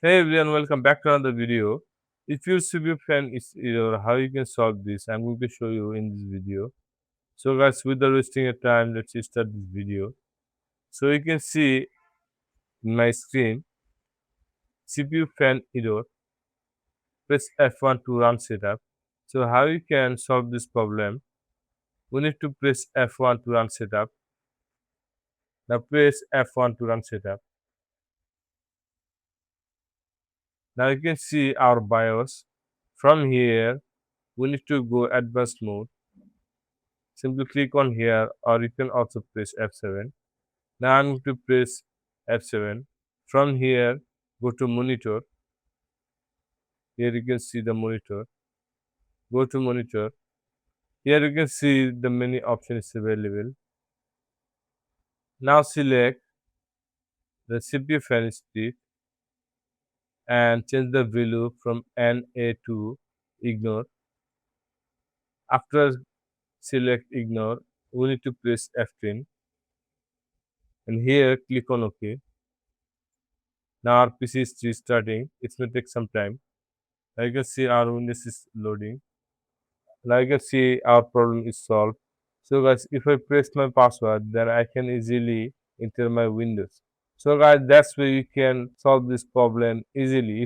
Hey everyone, welcome back to another video. If your CPU fan is error, how you can solve this, I'm going to show you in this video. So guys, without wasting your time, let's start this video. So you can see in my screen, CPU fan error, press F1 to run setup. So how you can solve this problem? We need to press F1 to run setup. Now press F1 to run setup. Now you can see our BIOS. From here, we need to go advanced mode. Simply click on here, or you can also press F7. Now I'm going to press F7. From here, go to monitor. Here you can see the monitor. Go to monitor. Here you can see the many options available. Now select the CPU fan speed and change the value from NA to ignore. After select ignore, we need to press F10 and here click on OK. Now our PC is restarting. It may take some time. I can see our Windows is loading. Now you can see our problem is solved. So guys, if I press my password, then I can easily enter my Windows. So guys, that's where you can solve this problem easily.